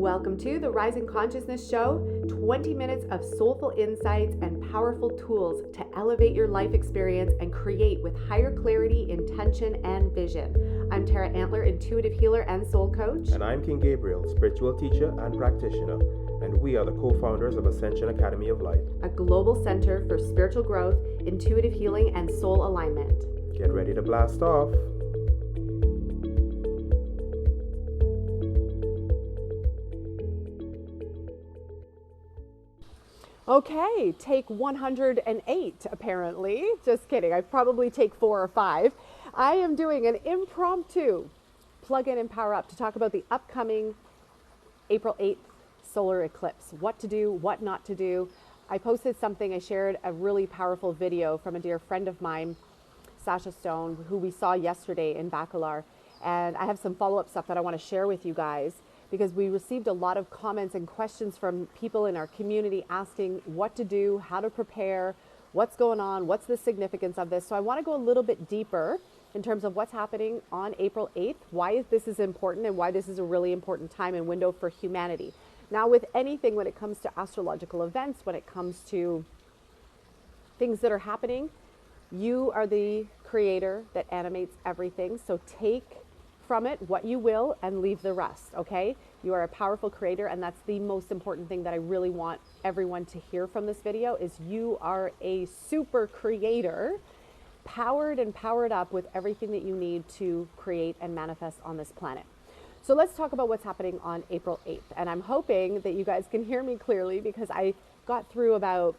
Welcome to the Rising Consciousness Show, 20 minutes of soulful insights and powerful tools to elevate your life experience and create with higher clarity, intention, and vision. I'm Tara Antler, intuitive healer and soul coach. And I'm King Gabriel, spiritual teacher and practitioner. And we are the co-founders of Ascension Academy of Light, a global center for spiritual growth, intuitive healing, and soul alignment. Get ready to blast off. Okay, take 108 apparently. Just kidding, I probably take 4 or 5. I am doing an impromptu plug in and power up to talk about the upcoming April 8th solar eclipse. What to do, what not to do. I posted something, I shared a really powerful video from a dear friend of mine, Sasha Stone, who we saw yesterday in Bacalar. And I have some follow-up stuff that I want to share with you guys, because we received a lot of comments and questions from people in our community asking what to do, how to prepare, what's going on, what's the significance of this. So I want to go a little bit deeper in terms of what's happening on April 8th, why this is important, and why this is a really important time and window for humanity. Now, with anything, when it comes to astrological events, when it comes to things that are happening, you are the creator that animates everything. So take from it what you will and leave the rest, okay? You are a powerful creator, and that's the most important thing that I really want everyone to hear from this video is you are a super creator, powered and powered up with everything that you need to create and manifest on this planet. So let's talk about what's happening on April 8th. And I'm hoping that you guys can hear me clearly, because I got through about,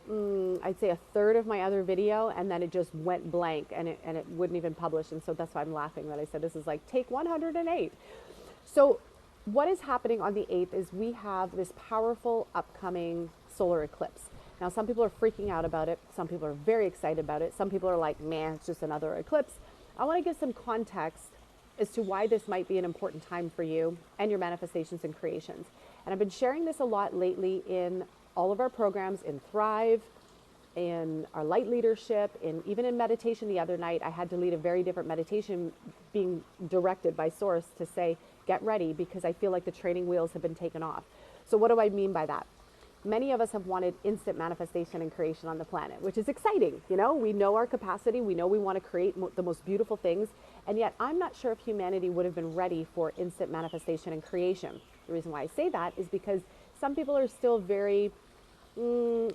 I'd say a third of my other video, and then it just went blank and it wouldn't even publish. And so that's why I'm laughing that I said this is like take 108. So what is happening on the 8th is we have this powerful upcoming solar eclipse. Now, some people are freaking out about it. Some people are very excited about it. Some people are like, man, it's just another eclipse. I want to give some context as to why this might be an important time for you and your manifestations and creations. And I've been sharing this a lot lately in all of our programs, in Thrive, in our light leadership, even in meditation. The other night, I had to lead a very different meditation being directed by Source to say, get ready, because I feel like the training wheels have been taken off. So what do I mean by that? Many of us have wanted instant manifestation and creation on the planet, which is exciting. You know, we know our capacity. We know we want to create the most beautiful things. And yet I'm not sure if humanity would have been ready for instant manifestation and creation. The reason why I say that is because some people are still very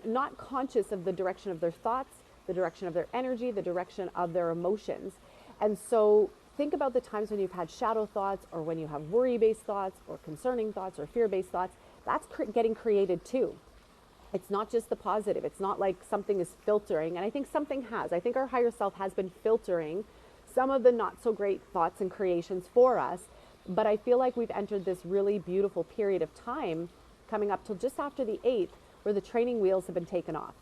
not conscious of the direction of their thoughts, the direction of their energy, the direction of their emotions. And so think about the times when you've had shadow thoughts, or when you have worry-based thoughts, or concerning thoughts, or fear-based thoughts. That's getting created too. It's not just the positive. It's not like something is filtering. And I think something has. I think our higher self has been filtering some of the not so great thoughts and creations for us. But I feel like we've entered this really beautiful period of time coming up till just after the 8th, where the training wheels have been taken off.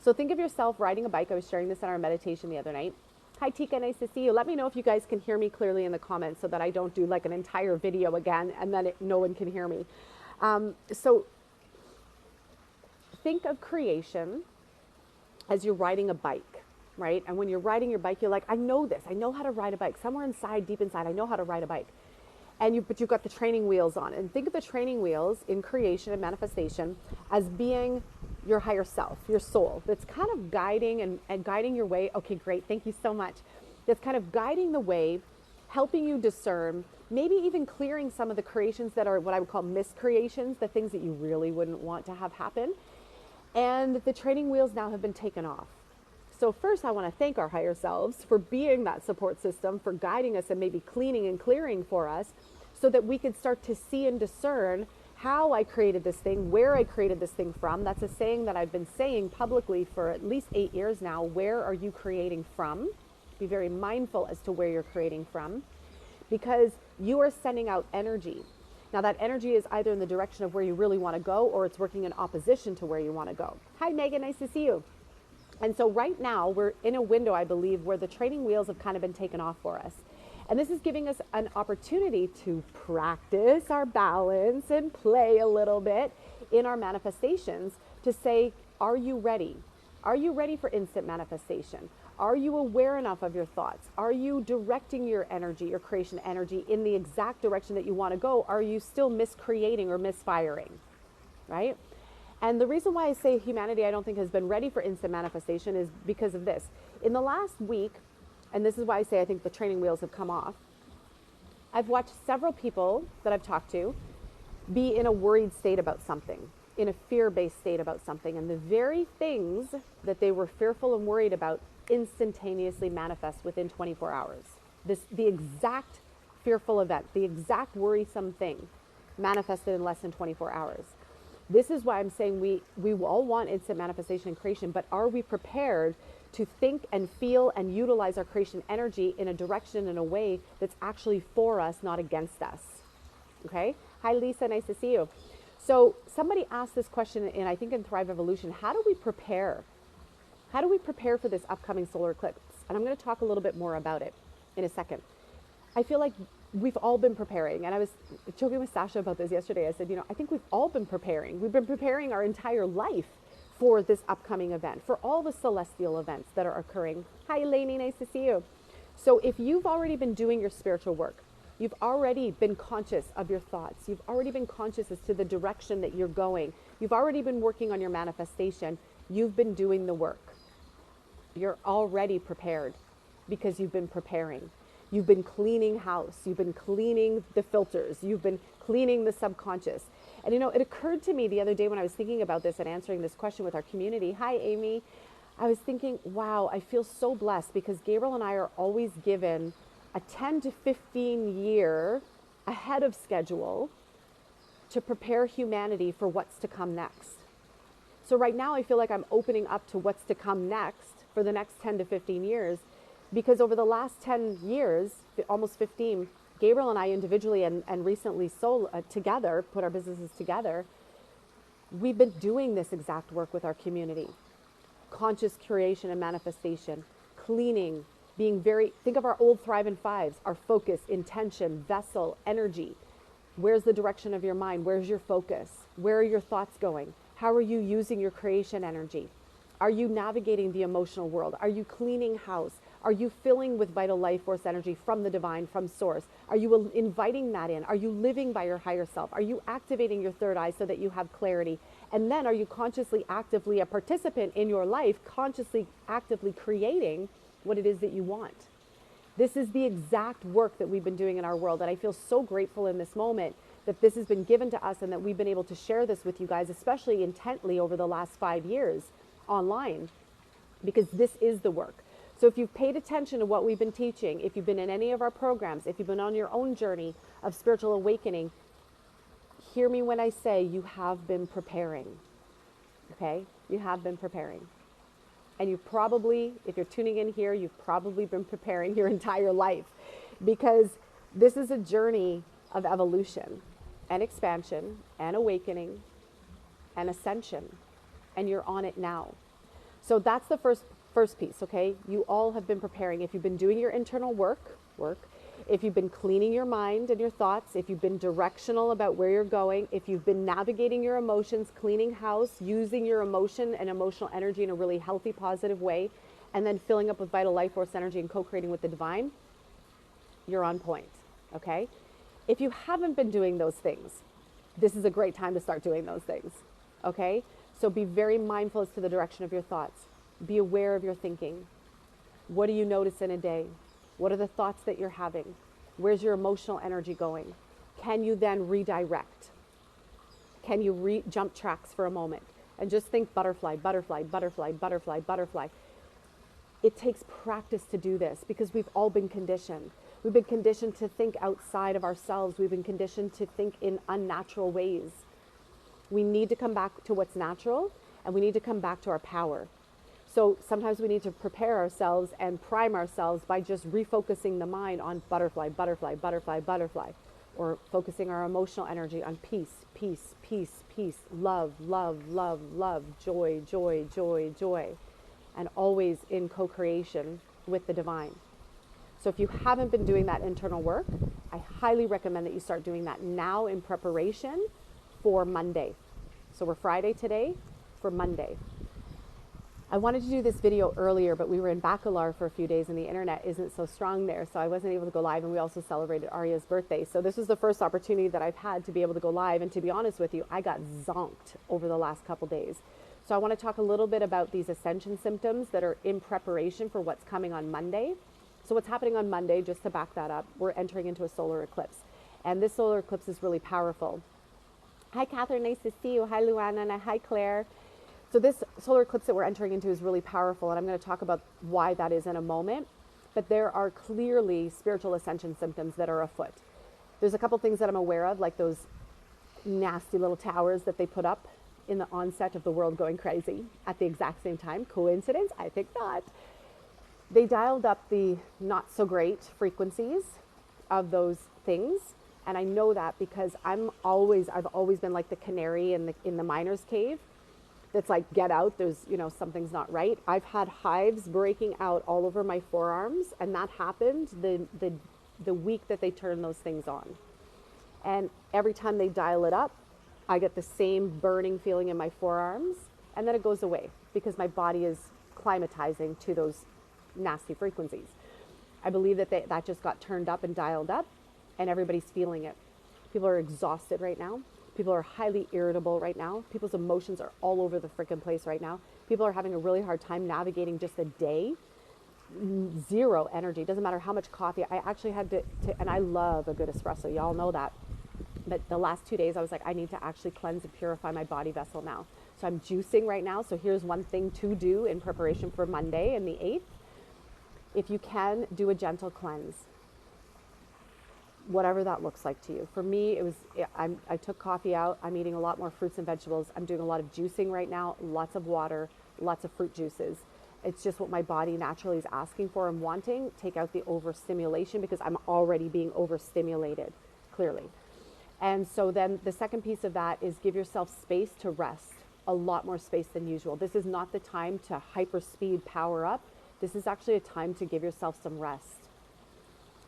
So think of yourself riding a bike. I was sharing this in our meditation the other night. Hi, Tika, nice to see you. Let me know if you guys can hear me clearly in the comments, so that I don't do like an entire video again and then no one can hear me. So think of creation as you're riding a bike, right? And when you're riding your bike, you're like, I know this. I know how to ride a bike. Somewhere inside, deep inside, I know how to ride a bike. But you've got the training wheels on. And think of the training wheels in creation and manifestation as being your higher self, your soul, that's kind of guiding and guiding your way. Okay, great. Thank you so much. That's kind of guiding the way, helping you discern, maybe even clearing some of the creations that are what I would call miscreations, the things that you really wouldn't want to have happen. And the training wheels now have been taken off. So first, I want to thank our higher selves for being that support system, for guiding us and maybe cleaning and clearing for us, so that we could start to see and discern how I created this thing, where I created this thing from. That's a saying that I've been saying publicly for at least 8 years now. Where are you creating from? Be very mindful as to where you're creating from, because you are sending out energy. Now that energy is either in the direction of where you really want to go, or it's working in opposition to where you want to go. Hi, Megan, nice to see you. And so right now we're in a window, I believe, where the training wheels have kind of been taken off for us. And this is giving us an opportunity to practice our balance and play a little bit in our manifestations to say, are you ready? Are you ready for instant manifestation? Are you aware enough of your thoughts? Are you directing your energy, your creation energy, in the exact direction that you want to go? Are you still miscreating or misfiring, right? And the reason why I say humanity, I don't think, has been ready for instant manifestation is because of this. In the last week, and this is why I say I think the training wheels have come off, I've watched several people that I've talked to be in a worried state about something, in a fear-based state about something. And the very things that they were fearful and worried about instantaneously manifest within 24 hours. The exact fearful event, the exact worrisome thing manifested in less than 24 hours. This is why I'm saying we all want instant manifestation and creation, but are we prepared to think and feel and utilize our creation energy in a direction, in a way that's actually for us, not against us? Okay. Hi, Lisa. Nice to see you. So somebody asked this question, and I think in Thrive Evolution, how do we prepare? How do we prepare for this upcoming solar eclipse? And I'm going to talk a little bit more about it in a second. I feel like we've all been preparing. And I was joking with Sasha about this yesterday. I said, I think we've all been preparing. We've been preparing our entire life for this upcoming event, for all the celestial events that are occurring. Hi, Elaine. Nice to see you. So if you've already been doing your spiritual work, you've already been conscious of your thoughts, you've already been conscious as to the direction that you're going, you've already been working on your manifestation, you've been doing the work. You're already prepared because you've been preparing. You've been cleaning house. You've been cleaning the filters. You've been cleaning the subconscious. And it occurred to me the other day when I was thinking about this and answering this question with our community. Hi, Amy. I was thinking, wow, I feel so blessed because Gabriel and I are always given a 10 to 15 year ahead of schedule to prepare humanity for what's to come next. So right now I feel like I'm opening up to what's to come next for the next 10 to 15 years, because over the last 10 years, almost 15, Gabriel and I individually and recently together, put our businesses together, we've been doing this exact work with our community. Conscious creation and manifestation, cleaning, think of our old Thrive in Fives, our focus, intention, vessel, energy. Where's the direction of your mind? Where's your focus? Where are your thoughts going? How are you using your creation energy? Are you navigating the emotional world? Are you cleaning house? Are you filling with vital life force energy from the divine, from source? Are you inviting that in? Are you living by your higher self? Are you activating your third eye so that you have clarity? And then are you consciously, actively a participant in your life, consciously, actively creating what it is that you want? This is the exact work that we've been doing in our world. And I feel so grateful in this moment that this has been given to us and that we've been able to share this with you guys, especially intently over the last 5 years online, because this is the work. So if you've paid attention to what we've been teaching, if you've been in any of our programs, if you've been on your own journey of spiritual awakening, hear me when I say you have been preparing, okay? You have been preparing. And you probably, if you're tuning in here, you've probably been preparing your entire life, because this is a journey of evolution and expansion and awakening and ascension, and you're on it now. So that's the first piece, okay? You all have been preparing. If you've been doing your internal work, if you've been cleaning your mind and your thoughts, if you've been directional about where you're going, if you've been navigating your emotions, cleaning house, using your emotion and emotional energy in a really healthy, positive way, and then filling up with vital life force energy and co-creating with the divine, you're on point, okay? If you haven't been doing those things, this is a great time to start doing those things, okay? So be very mindful as to the direction of your thoughts. Be aware of your thinking. What do you notice in a day? What are the thoughts that you're having? Where's your emotional energy going? Can you then redirect? Can you jump tracks for a moment and just think butterfly, butterfly, butterfly, butterfly, butterfly? It takes practice to do this because we've all been conditioned. We've been conditioned to think outside of ourselves. We've been conditioned to think in unnatural ways. We need to come back to what's natural, and we need to come back to our power. So sometimes we need to prepare ourselves and prime ourselves by just refocusing the mind on butterfly, butterfly, butterfly, butterfly, or focusing our emotional energy on peace, peace, peace, peace, love, love, love, love, joy, joy, joy, joy, and always in co-creation with the divine. So if you haven't been doing that internal work, I highly recommend that you start doing that now in preparation for Monday. So we're Friday today, for Monday. I wanted to do this video earlier, but we were in Bacalar for a few days and the internet isn't so strong there, so I wasn't able to go live, and we also celebrated Arya's birthday. So this was the first opportunity that I've had to be able to go live, and to be honest with you, I got zonked over the last couple days. So I want to talk a little bit about these ascension symptoms that are in preparation for what's coming on Monday. So what's happening on Monday, just to back that up, we're entering into a solar eclipse. And this solar eclipse is really powerful. Hi, Catherine. Nice to see you. Hi, Luana. And hi, Claire. So this solar eclipse that we're entering into is really powerful, and I'm going to talk about why that is in a moment. But there are clearly spiritual ascension symptoms that are afoot. There's a couple things that I'm aware of, like those nasty little towers that they put up in the onset of the world going crazy at the exact same time. Coincidence? I think not. They dialed up the not so great frequencies of those things. And I know that because I've always been like the canary in the miner's cave. That's like, get out, there's, something's not right. I've had hives breaking out all over my forearms, and that happened the week that they turned those things on. And every time they dial it up, I get the same burning feeling in my forearms, and then it goes away because my body is climatizing to those nasty frequencies. I believe that that just got turned up and dialed up, and everybody's feeling it. People are exhausted right now. People are highly irritable right now. People's emotions are all over the freaking place right now. People are having a really hard time navigating just a day. Zero energy. Doesn't matter how much coffee. I actually had to, and I love a good espresso. Y'all know that. But the last 2 days, I was like, I need to actually cleanse and purify my body vessel now. So I'm juicing right now. So here's one thing to do in preparation for Monday and the 8th. If you can, do a gentle cleanse. Whatever that looks like to you. For me, I took coffee out. I'm eating a lot more fruits and vegetables. I'm doing a lot of juicing right now, lots of water, lots of fruit juices. It's just what my body naturally is asking for and wanting. Take out the overstimulation because I'm already being overstimulated, clearly. And so then the second piece of that is give yourself space to rest, a lot more space than usual. This is not the time to hyper speed power up. This is actually a time to give yourself some rest.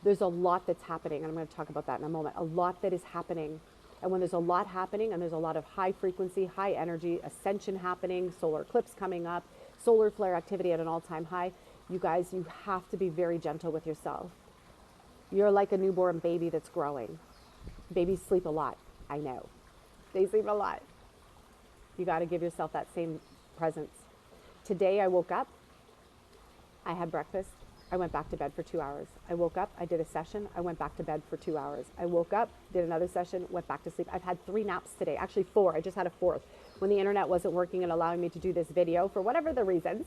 There's a lot that's happening, and I'm going to talk about that in a moment. A lot that is happening. And when there's a lot happening and there's a lot of high frequency, high energy, ascension happening, solar eclipse coming up, solar flare activity at an all-time high, you guys, you have to be very gentle with yourself. You're like a newborn baby that's growing. Babies sleep a lot. I know. They sleep a lot. You got to give yourself that same presence. Today I woke up. I had breakfast. I went back to bed for 2 hours. I woke up, I did a session, I went back to bed for 2 hours. I woke up, did another session, went back to sleep. I've had 3 naps today, actually 4. I just had a 4th. When the internet wasn't working and allowing me to do this video, for whatever the reasons,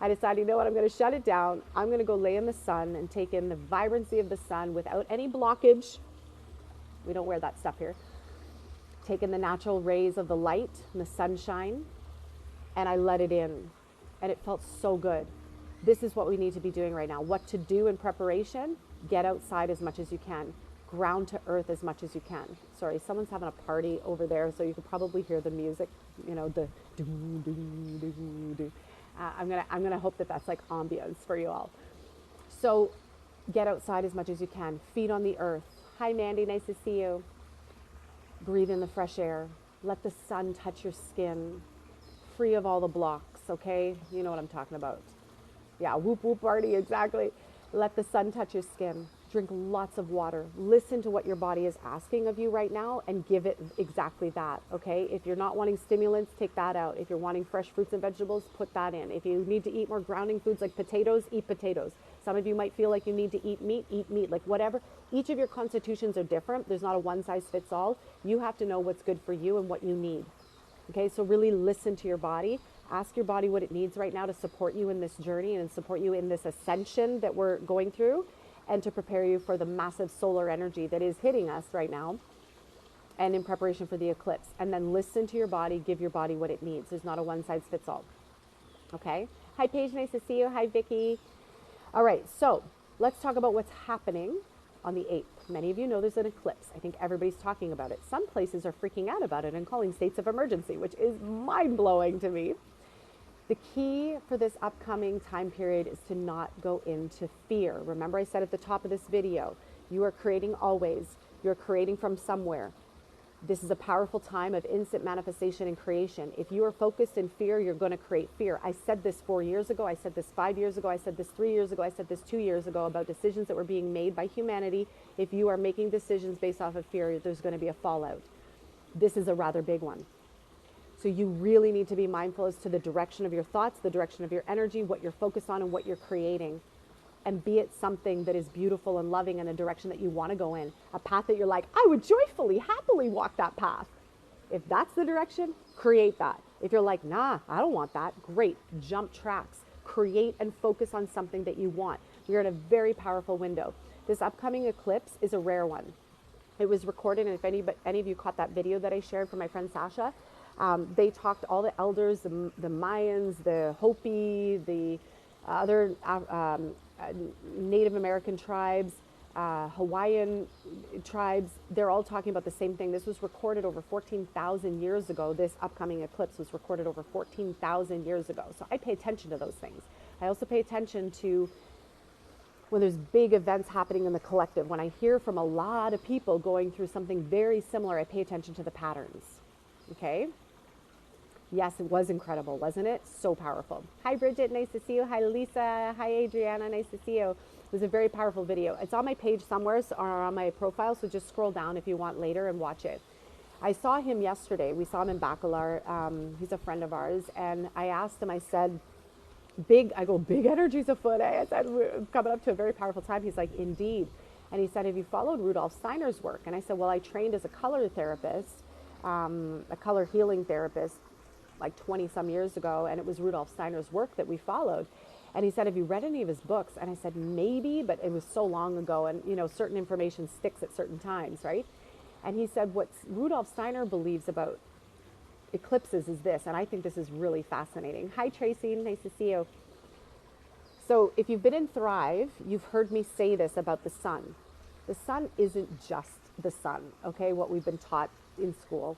I decided, you know what, I'm going to shut it down. I'm going to go lay in the sun and take in the vibrancy of the sun without any blockage. We don't wear that stuff here. Take in the natural rays of the light and the sunshine, and I let it in. And it felt so good. This is what we need to be doing right now. What to do in preparation? Get outside as much as you can. Ground to earth as much as you can. Sorry, someone's having a party over there, so you could probably hear the music, the do, do, do, do. I'm gonna hope that that's like ambience for you all. So get outside as much as you can. Feet on the earth. Hi, Mandy, nice to see you. Breathe in the fresh air. Let the sun touch your skin. Free of all the blocks, okay? You know what I'm talking about. Yeah, whoop whoop party, exactly. Let the sun touch your skin. Drink lots of water. Listen to what your body is asking of you right now and give it exactly that, okay? If you're not wanting stimulants, take that out. If you're wanting fresh fruits and vegetables, put that in. If you need to eat more grounding foods like potatoes, eat potatoes. Some of you might feel like you need to eat meat, like whatever. Each of your constitutions are different. There's not a one size fits all. You have to know what's good for you and what you need, okay? So really listen to your body. Ask your body what it needs right now to support you in this journey and support you in this ascension that we're going through, and to prepare you for the massive solar energy that is hitting us right now and in preparation for the eclipse. And then listen to your body, give your body what it needs. There's not a one size fits all. Okay? Hi, Paige, nice to see you. Hi, Vicky. All right, so let's talk about what's happening on the 8th. Many of you know there's an eclipse. I think everybody's talking about it. Some places are freaking out about it and calling states of emergency, which is mind-blowing to me. The key for this upcoming time period is to not go into fear. Remember I said at the top of this video, you are creating always. You're creating from somewhere. This is a powerful time of instant manifestation and creation. If you are focused in fear, you're going to create fear. I said this 4 years ago. I said this 5 years ago. I said this 3 years ago. I said this 2 years ago about decisions that were being made by humanity. If you are making decisions based off of fear, there's going to be a fallout. This is a rather big one. So you really need to be mindful as to the direction of your thoughts, the direction of your energy, what you're focused on and what you're creating. And be it something that is beautiful and loving in a direction that you want to go in. A path that you're like, I would joyfully, happily walk that path. If that's the direction, create that. If you're like, nah, I don't want that, great, jump tracks. Create and focus on something that you want. You're in a very powerful window. This upcoming eclipse is a rare one. It was recorded, and if any of you caught that video that I shared from my friend Sasha, they talked, all the elders, the Mayans, the Hopi, the other Native American tribes, Hawaiian tribes, they're all talking about the same thing. This was recorded over 14,000 years ago. This upcoming eclipse was recorded over 14,000 years ago. So I pay attention to those things. I also pay attention to when there's big events happening in the collective. When I hear from a lot of people going through something very similar, I pay attention to the patterns. Okay? Yes, it was incredible, wasn't it? So powerful. Hi, Bridget. Nice to see you. Hi, Lisa. Hi, Adriana. Nice to see you. It was a very powerful video. It's on my page somewhere or on my profile, so just scroll down if you want later and watch it. I saw him yesterday. We saw him in Bacalar. He's a friend of ours. And I asked him, I said, big energy's afoot. I said, we're coming up to a very powerful time. He's like, indeed. And he said, have you followed Rudolf Steiner's work? And I said, well, I trained as a color therapist, a color healing therapist, like 20 some years ago, and it was Rudolf Steiner's work that we followed. And he said, have you read any of his books? And I said, maybe, but it was so long ago, and you know, certain information sticks at certain times, right? And he said, what Rudolf Steiner believes about eclipses is this, and I think this is really fascinating. Hi, Tracy, nice to see you. So if you've been in Thrive, you've heard me say this about the sun. The sun isn't just the sun, okay, what we've been taught in school.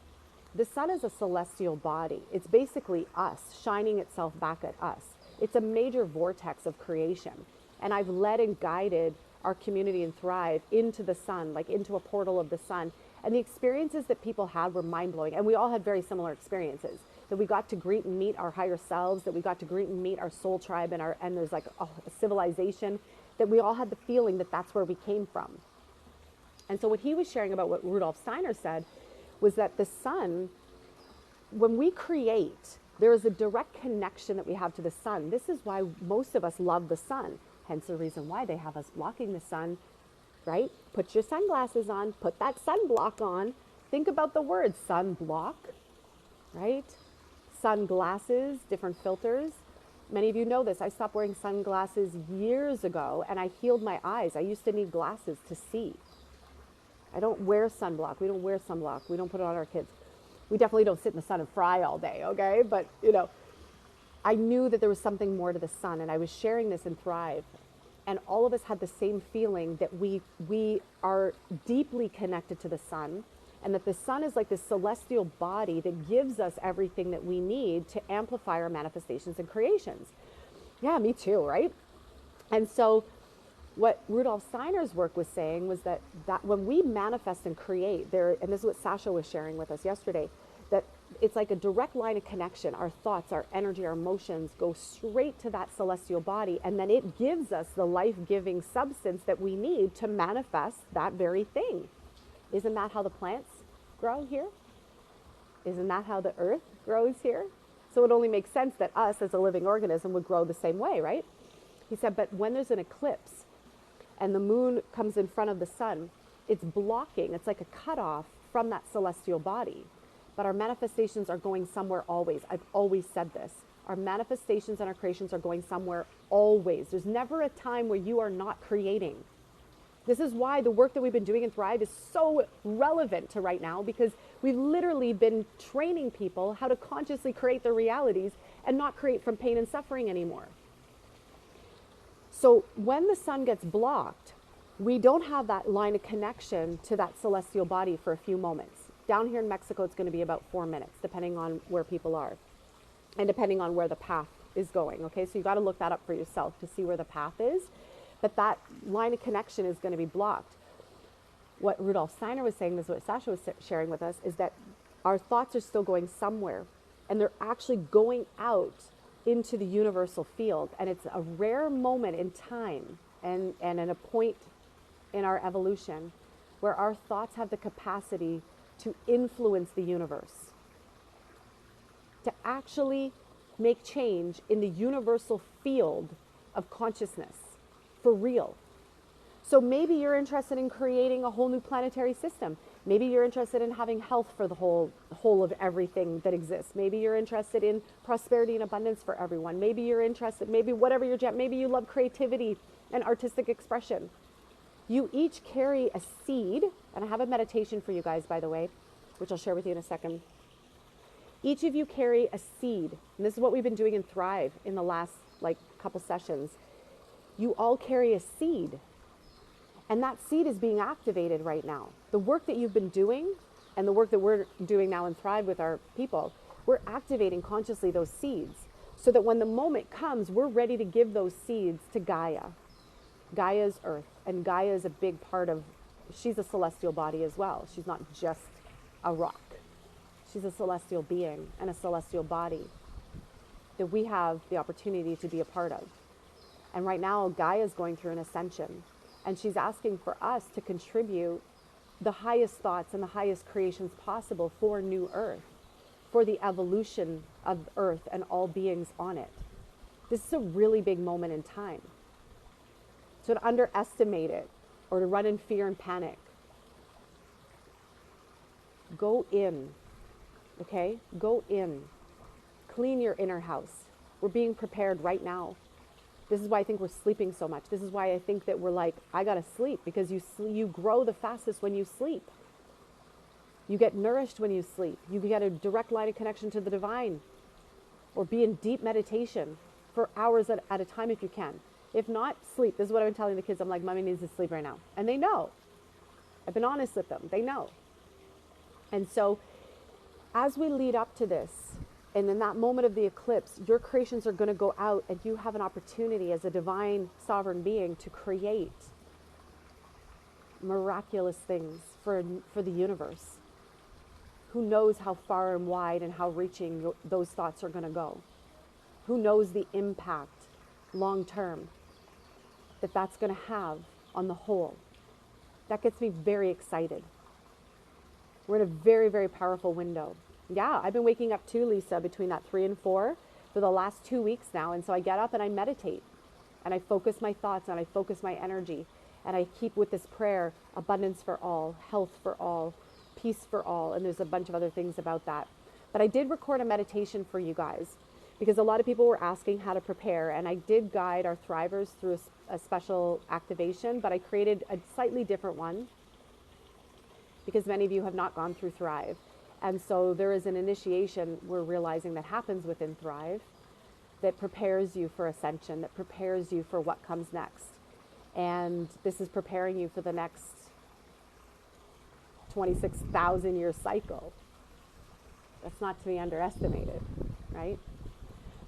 The sun is a celestial body. It's basically us, shining itself back at us. It's a major vortex of creation. And I've led and guided our community in Thrive into the sun, like into a portal of the sun. And the experiences that people had were mind-blowing. And we all had very similar experiences. That we got to greet and meet our higher selves, that we got to greet and meet our soul tribe, and there's like a civilization, that we all had the feeling that that's where we came from. And so what he was sharing about what Rudolf Steiner said was that the sun, when we create, there is a direct connection that we have to the sun. This is why most of us love the sun. Hence the reason why they have us blocking the sun, right? Put your sunglasses on, put that sunblock on. Think about the word sunblock, right? Sunglasses, different filters. Many of you know this. I stopped wearing sunglasses years ago and I healed my eyes. I used to need glasses to see. I don't wear sunblock. We don't wear sunblock. We don't put it on our kids. We definitely don't sit in the sun and fry all day, okay? But, you know, I knew that there was something more to the sun, and I was sharing this in Thrive. And all of us had the same feeling that we are deeply connected to the sun, and that the sun is like this celestial body that gives us everything that we need to amplify our manifestations and creations. Yeah, me too, right? And so what Rudolf Steiner's work was saying was that when we manifest and create, and this is what Sasha was sharing with us yesterday, that it's like a direct line of connection. Our thoughts, our energy, our emotions go straight to that celestial body, and then it gives us the life-giving substance that we need to manifest that very thing. Isn't that how the plants grow here? Isn't that how the earth grows here? So it only makes sense that us as a living organism would grow the same way, right? He said, but when there's an eclipse, and the moon comes in front of the sun, it's blocking, it's like a cutoff from that celestial body. But our manifestations are going somewhere always. I've always said this. Our manifestations and our creations are going somewhere always. There's never a time where you are not creating. This is why the work that we've been doing in Thrive is so relevant to right now, because we've literally been training people how to consciously create their realities and not create from pain and suffering anymore. So when the sun gets blocked, we don't have that line of connection to that celestial body for a few moments. Down here in Mexico, it's going to be about 4 minutes, depending on where people are and depending on where the path is going. Okay, so you got to look that up for yourself to see where the path is. But that line of connection is going to be blocked. what Rudolf Steiner was saying, this is what Sasha was sharing with us, is that our thoughts are still going somewhere, and they're actually going out into the universal field. And it's a rare moment in time and at a point in our evolution where our thoughts have the capacity to influence the universe, to actually make change in the universal field of consciousness for real. So maybe you're interested in creating a whole new planetary system. Maybe you're interested in having health for the whole of everything that exists. Maybe you're interested in prosperity and abundance for everyone. Maybe you're interested, maybe whatever your jam, maybe you love creativity and artistic expression. You each carry a seed, and I have a meditation for you guys, by the way, which I'll share with you in a second. Each of you carry a seed, and this is what we've been doing in Thrive in the last couple sessions. You all carry a seed, and that seed is being activated right now. The work that you've been doing and the work that we're doing now in Thrive with our people, we're activating consciously those seeds so that when the moment comes, we're ready to give those seeds to Gaia. Gaia's earth, and Gaia is a big part of, she's a celestial body as well. She's not just a rock. She's a celestial being and a celestial body that we have the opportunity to be a part of. And right now, Gaia is going through an ascension, and she's asking for us to contribute the highest thoughts and the highest creations possible for New Earth, for the evolution of Earth and all beings on it. This is a really big moment in time. So to underestimate it or to run in fear and panic, go in, okay? Go in. Clean your inner house. We're being prepared right now. This is why I think we're sleeping so much. This is why I think that we're like, I gotta sleep, because you grow the fastest when you sleep. You get nourished when you sleep. You get a direct line of connection to the divine, or be in deep meditation for hours at a time if you can. If not, sleep. This is what I've been telling the kids. I'm like, Mommy needs to sleep right now. And they know. I've been honest with them. They know. And so as we lead up to this, and in that moment of the eclipse, your creations are going to go out, and you have an opportunity as a divine sovereign being to create miraculous things for the universe. Who knows how far and wide and how reaching those thoughts are going to go? Who knows the impact long term that that's going to have on the whole? That gets me very excited. We're in a very, very powerful window. Yeah, I've been waking up too, Lisa, between that 3 and 4 for the last 2 weeks now. And so I get up and I meditate, and I focus my thoughts, and I focus my energy, and I keep with this prayer, abundance for all, health for all, peace for all. And there's a bunch of other things about that. But I did record a meditation for you guys because a lot of people were asking how to prepare. And I did guide our Thrivers through a special activation, but I created a slightly different one because many of you have not gone through Thrive. And so there is an initiation we're realizing that happens within Thrive that prepares you for ascension, that prepares you for what comes next. And this is preparing you for the next 26,000 year cycle. That's not to be underestimated, right?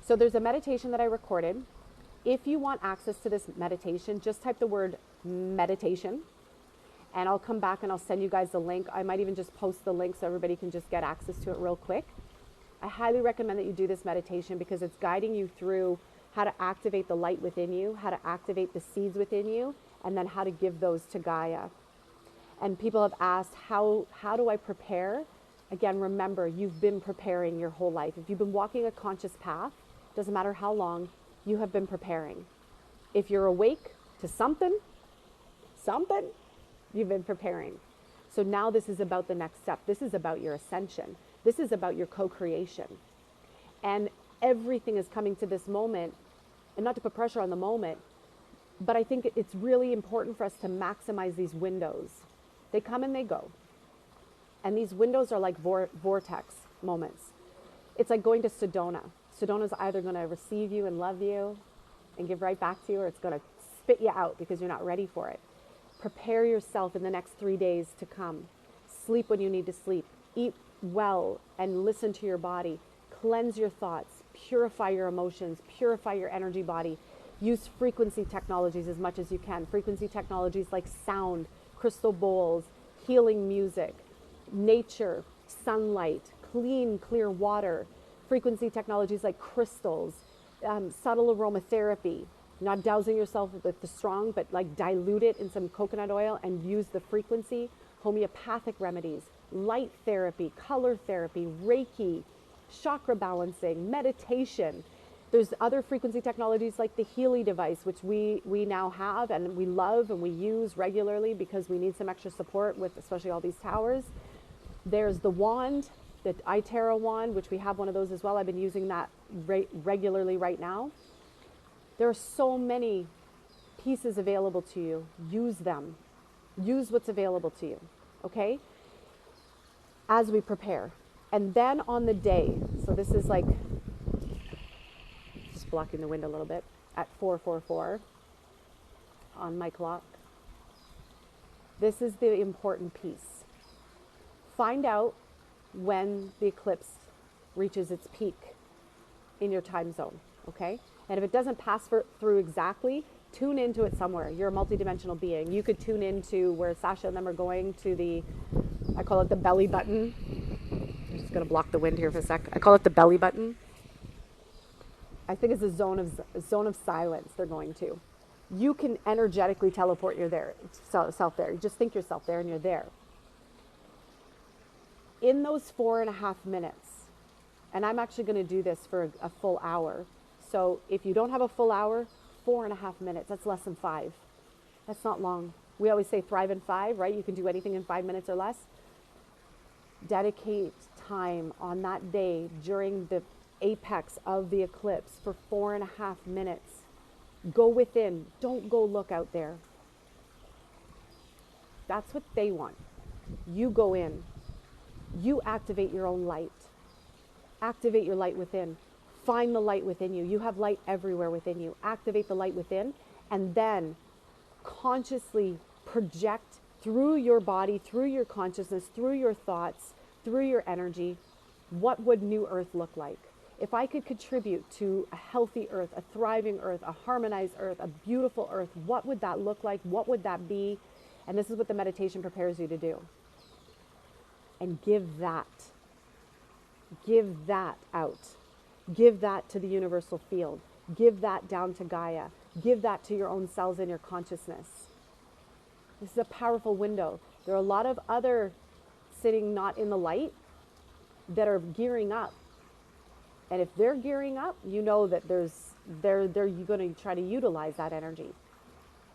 So there's a meditation that I recorded. If you want access to this meditation, just type the word meditation, and I'll come back and I'll send you guys the link. I might even just post the link so everybody can just get access to it real quick. I highly recommend that you do this meditation because it's guiding you through how to activate the light within you, how to activate the seeds within you, and then how to give those to Gaia. And people have asked, how do I prepare? Again, remember, you've been preparing your whole life. If you've been walking a conscious path, doesn't matter how long, you have been preparing. If you're awake to something, you've been preparing. So now this is about the next step. This is about your ascension. This is about your co-creation. And everything is coming to this moment, and not to put pressure on the moment, but I think it's really important for us to maximize these windows. They come and they go. And these windows are like vortex moments. It's like going to Sedona. Sedona's either going to receive you and love you and give right back to you, or it's going to spit you out because you're not ready for it. Prepare yourself in the next 3 days to come. Sleep when you need to sleep. Eat well and listen to your body. Cleanse your thoughts. Purify your emotions. Purify your energy body. Use frequency technologies as much as you can. Frequency technologies like sound, crystal bowls, healing music, nature, sunlight, clean, clear water, frequency technologies like crystals, subtle aromatherapy, not dousing yourself with the strong, but like dilute it in some coconut oil and use the frequency, homeopathic remedies, light therapy, color therapy, Reiki, chakra balancing, meditation. There's other frequency technologies like the Healy device, which we now have and we love and we use regularly because we need some extra support with especially all these towers. There's the wand, the iTarot wand, which we have one of those as well. I've been using that regularly right now. There are so many pieces available to you. Use them. Use what's available to you, okay? As we prepare. And then on the day, so this is like, just blocking the wind a little bit, at 4:44 on my clock. This is the important piece. Find out when the eclipse reaches its peak in your time zone, okay? And if it doesn't pass through exactly, tune into it somewhere. You're a multidimensional being. You could tune into where Sasha and them are going to the, I call it the belly button. I'm just going to block the wind here for a sec. I call it the belly button. I think it's a zone of silence they're going to. You can energetically teleport yourself there. You just think yourself there and you're there. In those 4.5 minutes, and I'm actually going to do this for a full hour. So if you don't have a full hour, 4.5 minutes, that's less than 5. That's not long. We always say thrive in 5, right? You can do anything in 5 minutes or less. Dedicate time on that day during the apex of the eclipse for 4.5 minutes. Go within. Don't go look out there. That's what they want. You go in. You activate your own light. Activate your light within. Find the light within you. You have light everywhere within you. Activate the light within and then consciously project through your body, through your consciousness, through your thoughts, through your energy, what would New Earth look like? If I could contribute to a healthy Earth, a thriving Earth, a harmonized Earth, a beautiful Earth, what would that look like? What would that be? And this is what the meditation prepares you to do. And give that out. Give that to the universal field. Give that down to Gaia. Give that to your own cells in your consciousness. This is a powerful window. There are a lot of other sitting not in the light that are gearing up. And if they're gearing up, you know that they're going to try to utilize that energy.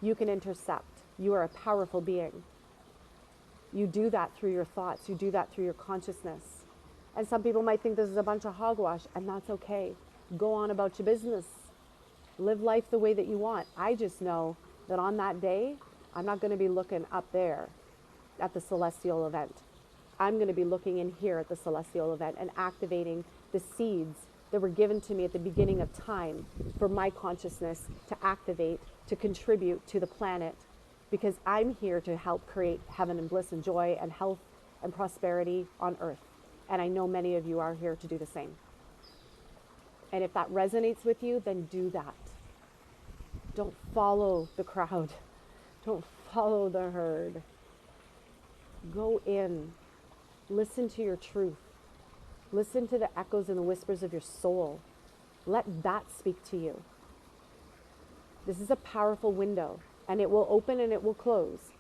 You can intercept. You are a powerful being. You do that through your thoughts. You do that through your consciousness. And some people might think this is a bunch of hogwash, and that's okay. Go on about your business. Live life the way that you want. I just know that on that day, I'm not going to be looking up there at the celestial event. I'm going to be looking in here at the celestial event and activating the seeds that were given to me at the beginning of time for my consciousness to activate, to contribute to the planet, because I'm here to help create heaven and bliss and joy and health and prosperity on earth. And I know many of you are here to do the same. And if that resonates with you, then do that. Don't follow the crowd. Don't follow the herd. Go in. Listen to your truth. Listen to the echoes and the whispers of your soul. Let that speak to you. This is a powerful window, and it will open and it will close.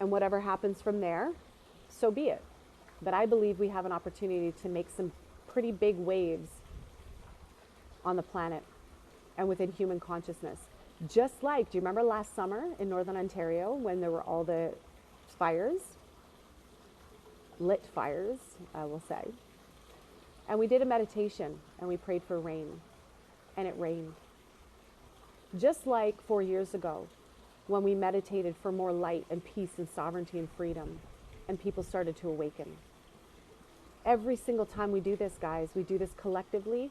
And whatever happens from there, so be it. But I believe we have an opportunity to make some pretty big waves on the planet and within human consciousness. Just like, do you remember last summer in Northern Ontario when there were all the fires? Lit fires, I will say. And we did a meditation and we prayed for rain, and it rained. Just like 4 years ago when we meditated for more light and peace and sovereignty and freedom, and people started to awaken. Every single time we do this, guys, we do this collectively.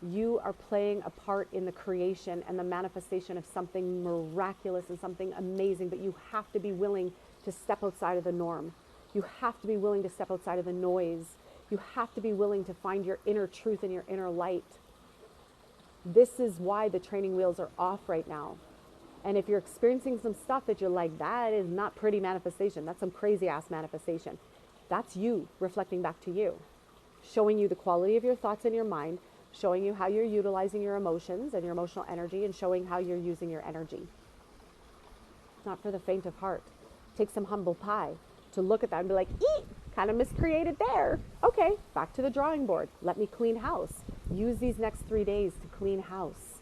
You are playing a part in the creation and the manifestation of something miraculous and something amazing, but you have to be willing to step outside of the norm. You have to be willing to step outside of the noise. You have to be willing to find your inner truth and your inner light. This is why the training wheels are off right now. And if you're experiencing some stuff that you're like, that is not pretty manifestation, that's some crazy ass manifestation, that's you reflecting back to you, showing you the quality of your thoughts in your mind, showing you how you're utilizing your emotions and your emotional energy, and showing how you're using your energy. It's not for the faint of heart. Take some humble pie to look at that and be like, eek, kind of miscreated there. Okay, back to the drawing board. Let me clean house. Use these next 3 days to clean house.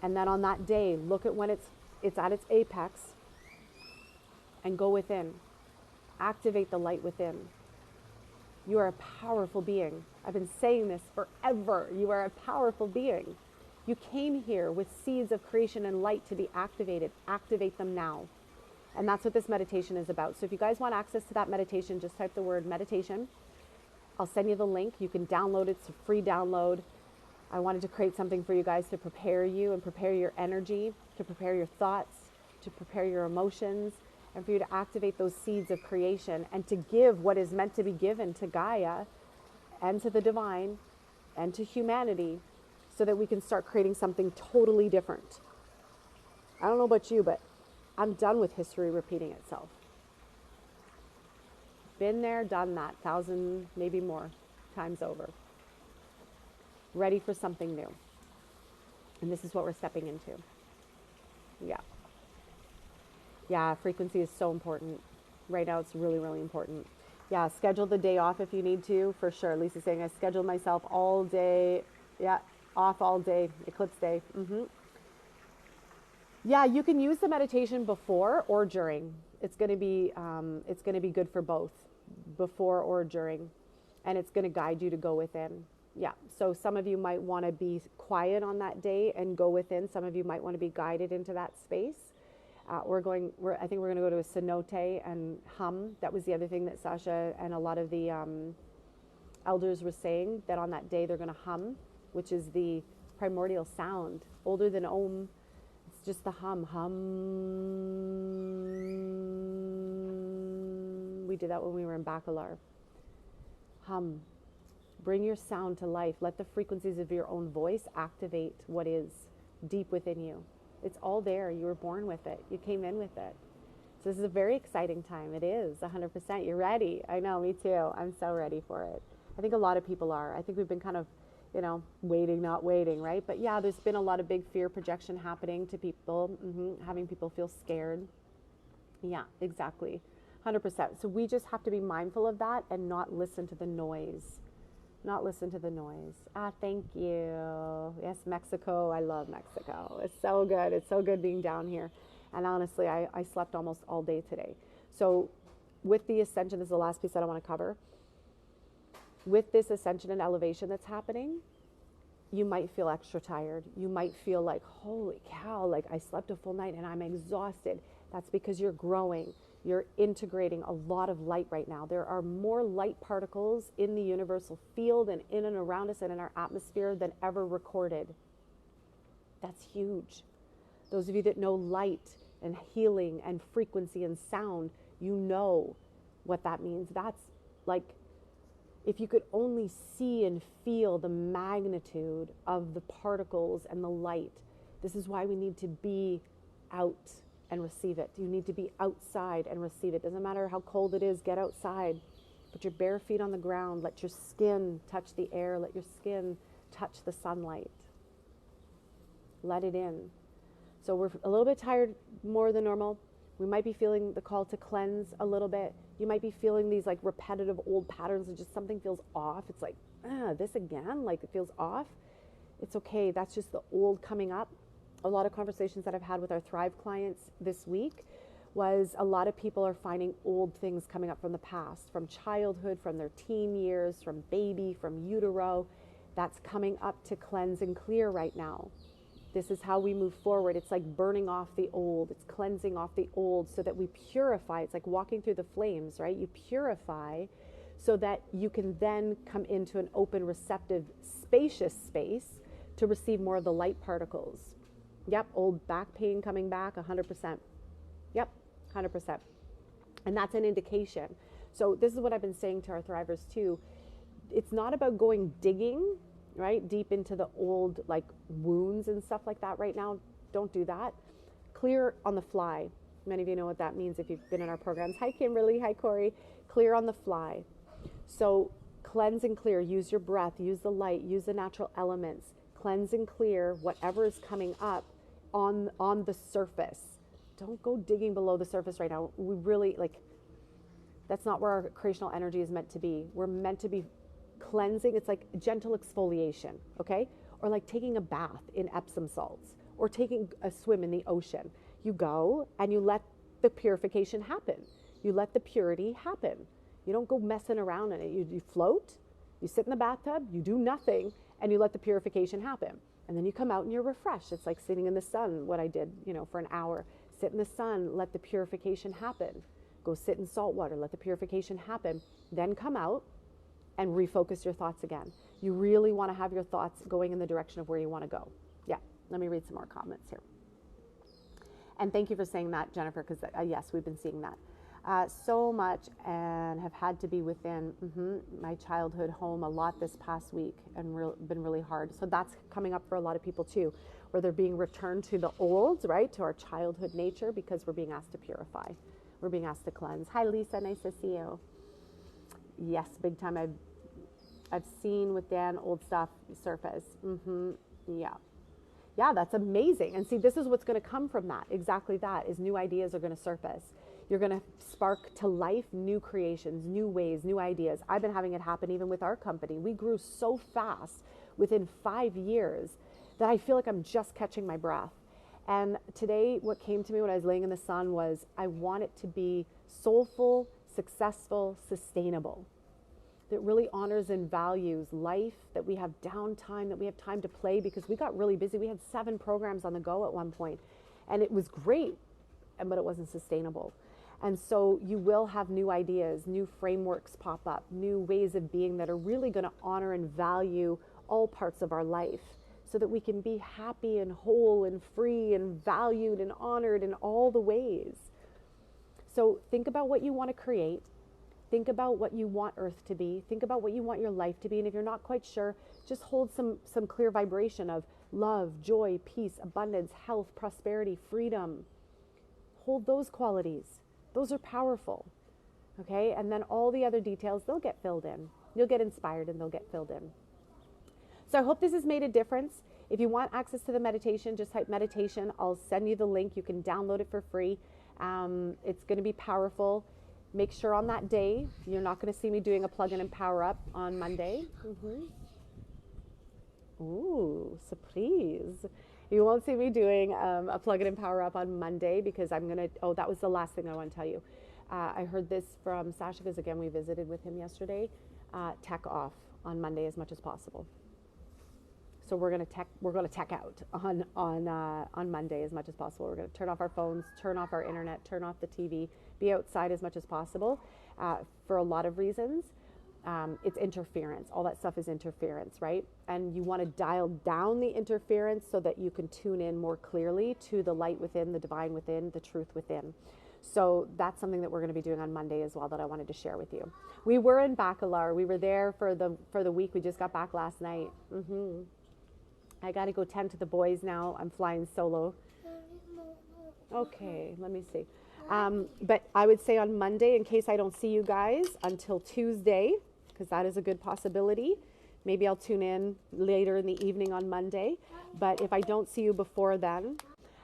And then on that day, look at when it's at its apex and go within. Activate the light within. You are a powerful being. I've been saying this forever. You are a powerful being. You came here with seeds of creation and light to be activated. Activate them now. And that's what this meditation is about. So if you guys want access to that meditation, just type the word meditation. I'll send you the link. You can download it. It's a free download. I wanted to create something for you guys to prepare you and prepare your energy, to prepare your thoughts, to prepare your emotions, and for you to activate those seeds of creation and to give what is meant to be given to Gaia and to the divine and to humanity, so that we can start creating something totally different. I don't know about you, but I'm done with history repeating itself. Been there, done that, 1,000, maybe more times over. Ready for something new. And this is what we're stepping into. Yeah. Yeah, frequency is so important. Right now, it's really, really important. Yeah, schedule the day off if you need to, for sure. Lisa's saying, I scheduled myself all day. Yeah, off all day, eclipse day. Yeah, you can use the meditation before or during. It's going to be good for both, before or during, and it's going to guide you to go within. Yeah, so some of you might want to be quiet on that day and go within. Some of you might want to be guided into that space. I think we're going to go to a cenote and hum. That was the other thing that Sasha and a lot of the elders were saying, that on that day they're going to hum, which is the primordial sound, older than Om. It's just the hum. We did that when we were in Bacalar. Hum. Bring your sound to life. Let the frequencies of your own voice activate what is deep within you. It's all there. You were born with it. You came in with it. So this is a very exciting time. It is 100%. You're ready. I know, me too. I'm so ready for it. I think a lot of people are. I think we've been kind of, waiting, not waiting, right? But yeah, there's been a lot of big fear projection happening to people, having people feel scared. Yeah, exactly. 100%. So we just have to be mindful of that and not listen to the noise. Not listen to the noise. Thank you. Yes, Mexico. I love Mexico. It's so good. It's so good being down here. And honestly, I slept almost all day today. So with the ascension, this is the last piece that I want to cover. With this ascension and elevation that's happening, you might feel extra tired. You might feel like, holy cow, like I slept a full night and I'm exhausted. That's because you're growing. You're integrating a lot of light right now. There are more light particles in the universal field and in and around us and in our atmosphere than ever recorded. That's huge. Those of you that know light and healing and frequency and sound, you know what that means. That's like, if you could only see and feel the magnitude of the particles and the light. This is why we need to be out and receive it. You need to be outside and receive it. Doesn't matter how cold it is, get outside. Put your bare feet on the ground. Let your skin touch the air. Let your skin touch the sunlight. Let it in. So we're a little bit tired more than normal. We might be feeling the call to cleanse a little bit. You might be feeling these like repetitive old patterns and just something feels off. It's like, this again, like it feels off. It's okay. That's just the old coming up. A lot of conversations that I've had with our Thrive clients this week was a lot of people are finding old things coming up from the past, from childhood, from their teen years, from baby, from utero. That's coming up to cleanse and clear right now. This is how we move forward. It's like burning off the old. It's cleansing off the old so that we purify. It's like walking through the flames, right? You purify so that you can then come into an open, receptive, spacious space to receive more of the light particles. Yep, old back pain coming back, 100%. Yep, 100%. And that's an indication. So this is what I've been saying to our Thrivers too. It's not about going digging, right, deep into the old like wounds and stuff like that right now. Don't do that. Clear on the fly. Many of you know what that means if you've been in our programs. Hi, Kimberly. Hi, Corey. Clear on the fly. So cleanse and clear. Use your breath. Use the light. Use the natural elements. Cleanse and clear whatever is coming up on the surface. Don't go digging below the surface right now. We really, that's not where our creational energy is meant to be. We're meant to be cleansing. It's like gentle exfoliation, okay? Or like taking a bath in Epsom salts, or taking a swim in the ocean. You go and you let the purification happen. You let the purity happen. You don't go messing around in it. You float, you sit in the bathtub, you do nothing, and you let the purification happen. And then you come out and you're refreshed. It's like sitting in the sun, what I did, for an hour. Sit in the sun, let the purification happen. Go sit in salt water, let the purification happen. Then come out and refocus your thoughts again. You really want to have your thoughts going in the direction of where you want to go. Yeah, let me read some more comments here. And thank you for saying that, Jennifer, because yes, we've been seeing that. So much, and have had to be within my childhood home a lot this past week, and been really hard. So that's coming up for a lot of people too, where they're being returned to the old, right, to our childhood nature, because we're being asked to purify. We're being asked to cleanse. Hi, Lisa. Nice to see you. Yes, big time. I've seen with Dan old stuff surface. Yeah, that's amazing. And see, this is what's going to come from that. Exactly that is new ideas are going to surface. You're going to spark to life new creations, new ways, new ideas. I've been having it happen even with our company. We grew so fast within 5 years that I feel like I'm just catching my breath. And today, what came to me when I was laying in the sun was, I want it to be soulful, successful, sustainable. That really honors and values life, that we have downtime, that we have time to play, because we got really busy. We had 7 programs on the go at one point, and it was great, but it wasn't sustainable. And so you will have new ideas, new frameworks pop up, new ways of being that are really going to honor and value all parts of our life, so that we can be happy and whole and free and valued and honored in all the ways. So think about what you want to create. Think about what you want Earth to be. Think about what you want your life to be. And if you're not quite sure, just hold some clear vibration of love, joy, peace, abundance, health, prosperity, freedom. Hold those qualities. Those are powerful. Okay? And then all the other details, they'll get filled in. You'll get inspired and they'll get filled in. So I hope this has made a difference. If you want access to the meditation, just type meditation. I'll send you the link. You can download it for free. It's going to be powerful. Make sure on that day, you're not going to see me doing a plug-in and power up on Monday. Ooh, surprise. You won't see me doing a plug-in and power up on Monday, because I'm going to, that was the last thing I want to tell you. I heard this from Sasha, because again, we visited with him yesterday. Tech off on Monday as much as possible. So we're going to tech out on Monday as much as possible. We're going to turn off our phones, turn off our internet, turn off the TV, be outside as much as possible for a lot of reasons. It's interference. All that stuff is interference, right? And you want to dial down the interference so that you can tune in more clearly to the light within, the divine within, the truth within. So that's something that we're going to be doing on Monday as well, that I wanted to share with you. We were in Bacalar. We were there for the week. We just got back last night. I got to go tend to the boys now. I'm flying solo. Okay, let me see. But I would say on Monday, in case I don't see you guys until Tuesday, because that is a good possibility. Maybe I'll tune in later in the evening on Monday. But if I don't see you before then,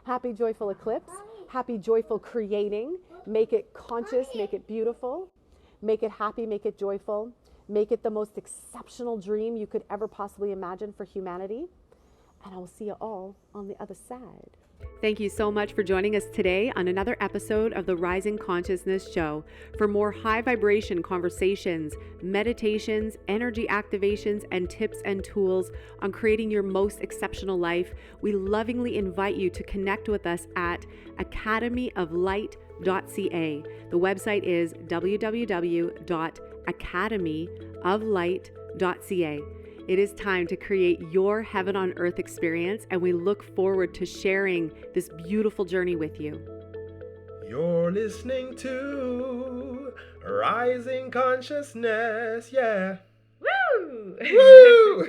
happy joyful eclipse. Happy joyful creating. Make it conscious, make it beautiful. Make it happy, make it joyful. Make it the most exceptional dream you could ever possibly imagine for humanity. And I will see you all on the other side. Thank you so much for joining us today on another episode of the Rising Consciousness Show. For more high vibration conversations, meditations, energy activations, and tips and tools on creating your most exceptional life, we lovingly invite you to connect with us at academyoflight.ca. The website is www.academyoflight.ca. It is time to create your heaven on earth experience, and we look forward to sharing this beautiful journey with you. You're listening to Rising Consciousness, yeah. Woo! Woo!